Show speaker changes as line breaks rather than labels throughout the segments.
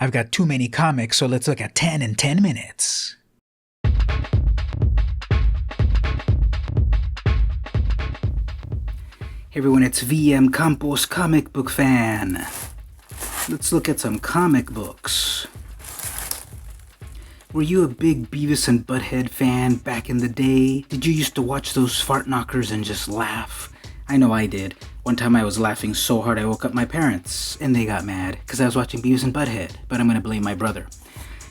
I've got too many comics, so let's look at 10 in 10 minutes. Hey everyone, it's vmcampos comic book fan. Let's look at some comic books. Were you a big Beavis and Butt-Head fan back in the day? Did you used to watch those fart knockers and just laugh? I know I did. One time I was laughing so hard I woke up my parents, and they got mad because I was watching Beavis and Butt-Head, but I'm gonna blame my brother.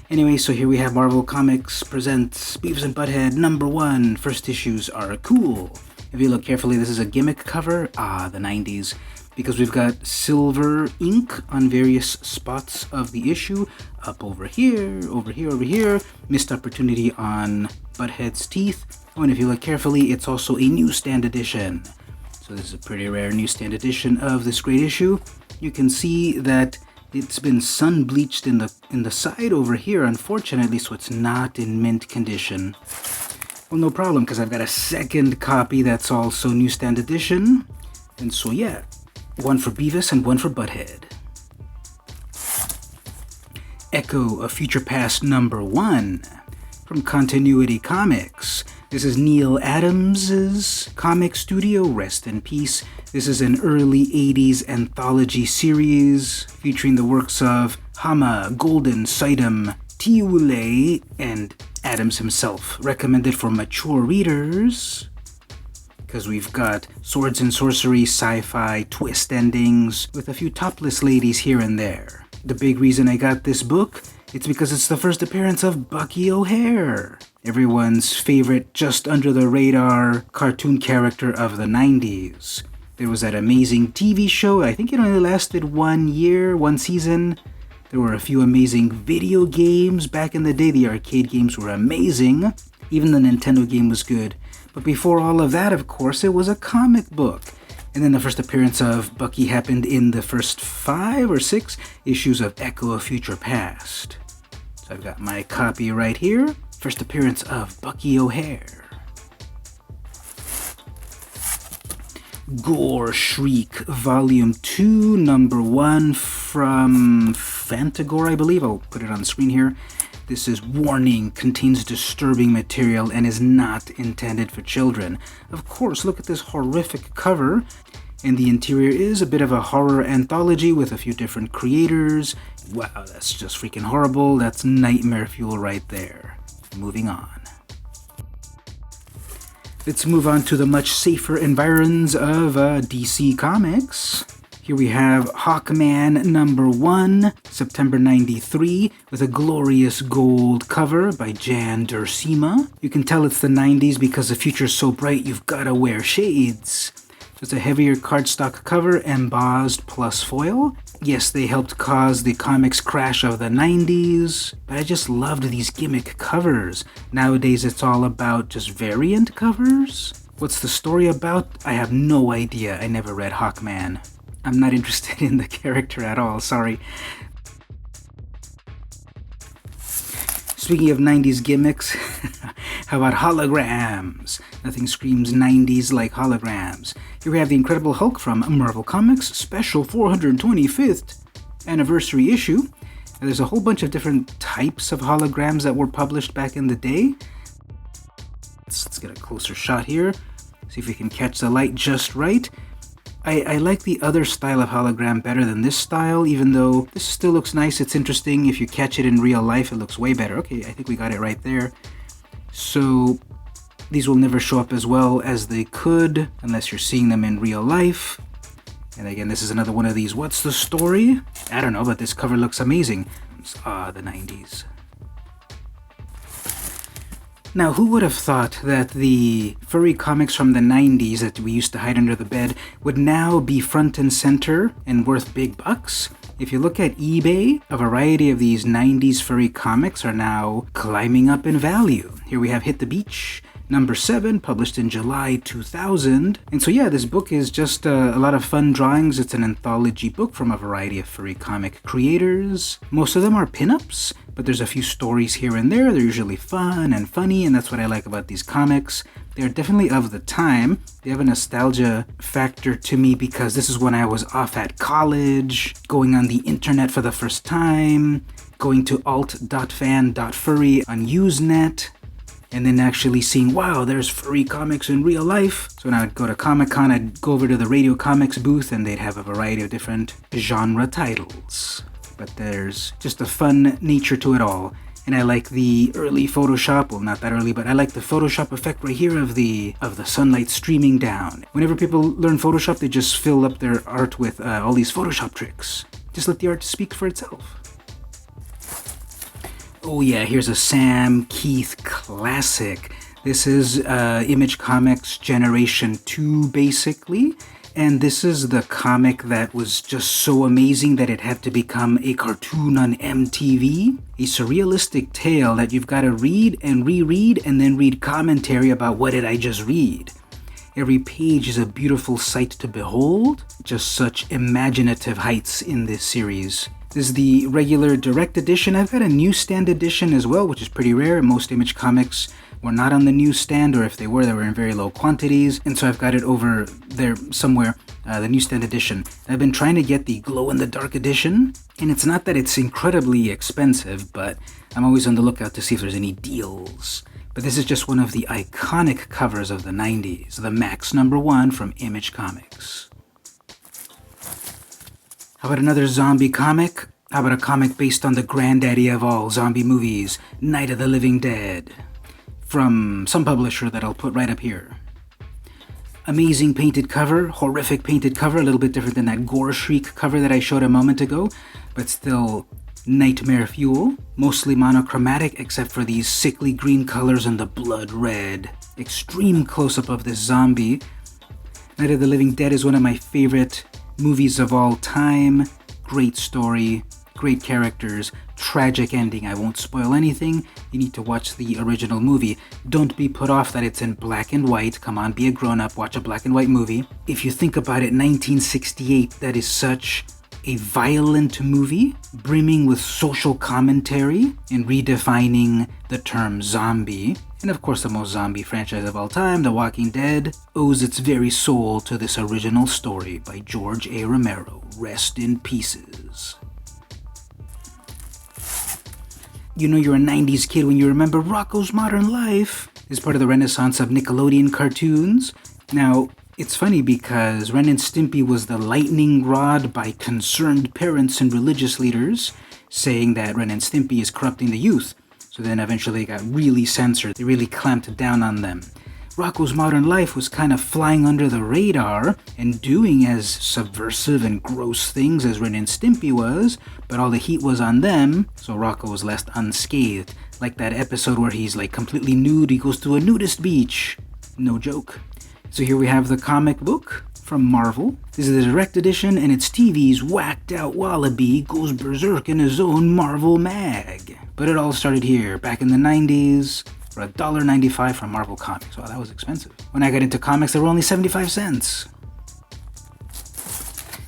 Anyway, so here we have Marvel Comics presents Beavis and Butt-Head #1. First issues are cool. If you look carefully, this is a gimmick cover. The 90s. Because we've got silver ink on various spots of the issue. Up over here, over here, over here. Missed opportunity on Butthead's teeth. Oh, and if you look carefully, it's also a newsstand edition. So this is a pretty rare newsstand edition of this great issue. You can see that it's been sun bleached in the side over here, unfortunately, so it's not in mint condition. Well, no problem, because I've got a second copy that's also newsstand edition. And so yeah, one for Beavis and one for Butt-Head. Echo of Futurepast #1 from Continuity Comics. This is Neil Adams's comic studio, rest in peace. This is an early 80s anthology series featuring the works of Hama, Golden, Saidam, Tiule, and Adams himself. Recommended for mature readers, because we've got swords and sorcery, sci-fi, twist endings, with a few topless ladies here and there. The big reason I got this book, it's because it's the first appearance of Bucky O'Hare, everyone's favorite just under the radar cartoon character of the 90s. There was that amazing TV show, I think it only lasted 1 year, 1 season. There were a few amazing video games back in the day. The arcade games were amazing. Even the Nintendo game was good. But before all of that, of course, it was a comic book. And then the first appearance of Bucky happened in the first 5 or 6 issues of Echo of Futurepast. So I've got my copy right here. First appearance of Bucky O'Hare. Gore Shriek, Volume 2, #1 from Fantagore, I believe. I'll put it on the screen here. This is warning, contains disturbing material and is not intended for children. Of course, look at this horrific cover. And the interior is a bit of a horror anthology with a few different creators. Wow, that's just freaking horrible. That's nightmare fuel right there. Moving on. Let's move on to the much safer environs of DC Comics. Here we have Hawkman #1, September 93, with a glorious gold cover by Jan Duursema. You can tell it's the 90s because the future's so bright you've gotta wear shades. It's a heavier cardstock cover, embossed plus foil. Yes, they helped cause the comics crash of the 90s, but I just loved these gimmick covers. Nowadays it's all about just variant covers. What's the story about? I have no idea. I never read Hawkman. I'm not interested in the character at all, sorry. Speaking of 90s gimmicks, how about holograms? Nothing screams 90s like holograms. Here we have the Incredible Hulk from Marvel Comics, special 425th anniversary issue. And there's a whole bunch of different types of holograms that were published back in the day. Let's get a closer shot here. See if we can catch the light just right. I like the other style of hologram better than this style, even though this still looks nice. It's interesting. If you catch it in real life, it looks way better. Okay, I think we got it right there. So these will never show up as well as they could unless you're seeing them in real life. And again, this is another one of these, what's the story? I don't know, but this cover looks amazing. The 90s. Now, who would have thought that the furry comics from the 90s that we used to hide under the bed would now be front and center and worth big bucks? If you look at eBay, a variety of these 90s furry comics are now climbing up in value. Here we have Hit the Beach, #7, published in July 2000. And so yeah, this book is just a lot of fun drawings. It's an anthology book from a variety of furry comic creators. Most of them are pinups, but there's a few stories here and there. They're usually fun and funny, and that's what I like about these comics. They're definitely of the time. They have a nostalgia factor to me because this is when I was off at college, going on the internet for the first time, going to alt.fan.furry on Usenet, and then actually seeing, wow, there's furry comics in real life. So when I would go to Comic-Con, I'd go over to the Radio Comics booth and they'd have a variety of different genre titles. But there's just a fun nature to it all. And I like the early Photoshop, well, not that early, but I like the Photoshop effect right here of the sunlight streaming down. Whenever people learn Photoshop, they just fill up their art with all these Photoshop tricks. Just let the art speak for itself. Oh yeah, here's a Sam Keith classic. This is Image Comics Generation 2, basically. And this is the comic that was just so amazing that it had to become a cartoon on MTV. A surrealistic tale that you've got to read and reread and then read commentary about what did I just read. Every page is a beautiful sight to behold. Just such imaginative heights in this series. This is the regular direct edition. I've got a newsstand edition as well, which is pretty rare. Most Image comics were not on the newsstand, or if they were in very low quantities, and so I've got it over there somewhere, the newsstand edition. I've been trying to get the glow-in-the-dark edition, and it's not that it's incredibly expensive, but I'm always on the lookout to see if there's any deals. But this is just one of the iconic covers of the 90s, the Maxx #1 from Image Comics. How about another zombie comic? How about a comic based on the granddaddy of all zombie movies, Night of the Living Dead? From some publisher that I'll put right up here. Amazing painted cover, horrific painted cover, a little bit different than that Gore Shriek cover that I showed a moment ago, but still nightmare fuel. Mostly monochromatic except for these sickly green colors and the blood red. Extreme close-up of this zombie. Night of the Living Dead is one of my favorite movies of all time. Great story, great characters, tragic ending. I won't spoil anything. You need to watch the original movie. Don't be put off that it's in black and white. Come on, be a grown-up, watch a black and white movie. If you think about it, 1968, that is such a violent movie, brimming with social commentary and redefining the term zombie. And of course, the most zombie franchise of all time, The Walking Dead, owes its very soul to this original story by George A. Romero. Rest in pieces. You know you're a 90s kid when you remember Rocko's Modern Life as part of the renaissance of Nickelodeon cartoons. Now, it's funny because Ren and Stimpy was the lightning rod by concerned parents and religious leaders, saying that Ren and Stimpy is corrupting the youth. So then eventually it got really censored. They really clamped down on them. Rocko's Modern Life was kind of flying under the radar and doing as subversive and gross things as Ren and Stimpy was, but all the heat was on them, so Rocko was left unscathed. Like that episode where he's like completely nude, he goes to a nudist beach. No joke. So here we have the comic book from Marvel. This is the direct edition, and it's TV's whacked out wallaby goes berserk in his own Marvel mag. But it all started here, back in the 90s, for $1.95 from Marvel Comics. Wow, that was expensive. When I got into comics, they were only 75 cents.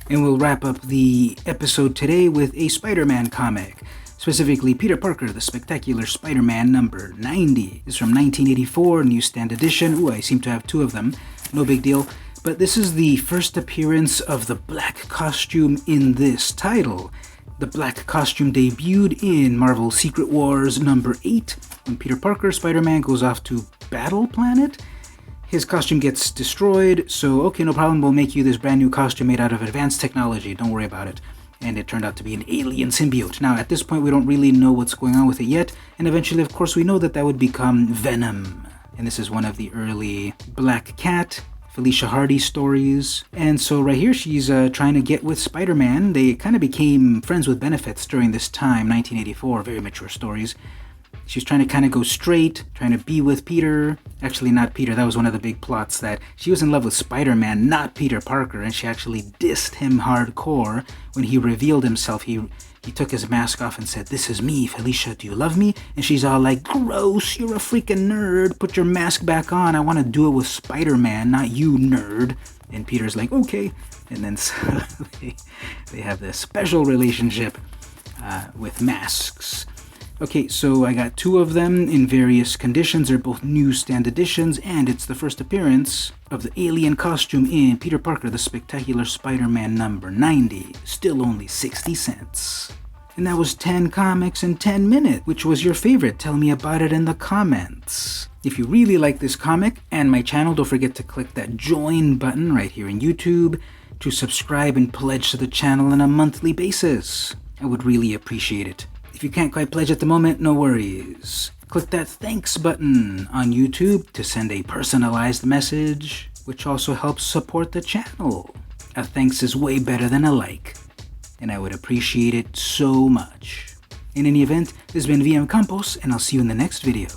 And we'll wrap up the episode today with a Spider-Man comic. Specifically, Peter Parker, The Spectacular Spider-Man number 90. This is from 1984, newsstand edition. Ooh, I seem to have two of them. No big deal. But this is the first appearance of the black costume in this title. The black costume debuted in Marvel Secret Wars number 8, when Peter Parker, Spider-Man, goes off to Battle Planet. His costume gets destroyed, so okay, no problem, we'll make you this brand new costume made out of advanced technology, don't worry about it. And it turned out to be an alien symbiote. Now, at this point, we don't really know what's going on with it yet, and eventually, of course, we know that that would become Venom. And this is one of the early Black Cat, Felicia Hardy stories. And so right here, she's trying to get with Spider-Man. They kind of became friends with benefits during this time, 1984, very mature stories. She's trying to kind of go straight, trying to be with Peter. Actually, not Peter. That was one of the big plots, that she was in love with Spider-Man, not Peter Parker, and she actually dissed him hardcore when he revealed himself. He took his mask off and said, "This is me, Felicia, do you love me?" And she's all like, "Gross, you're a freaking nerd. Put your mask back on. I want to do it with Spider-Man, not you, nerd." And Peter's like, "Okay." And then so they have this special relationship with masks. Okay, so I got 2 of them in various conditions. They're both newsstand editions, and it's the first appearance of the alien costume in Peter Parker, the Spectacular Spider-Man number 90. Still only 60 cents. And that was 10 comics in 10 minutes. Which was your favorite? Tell me about it in the comments. If you really like this comic and my channel, don't forget to click that join button right here in YouTube to subscribe and pledge to the channel on a monthly basis. I would really appreciate it. If you can't quite pledge at the moment, no worries. Click that thanks button on YouTube to send a personalized message, which also helps support the channel. A thanks is way better than a like, and I would appreciate it so much. In any event, this has been vmcampos, and I'll see you in the next video.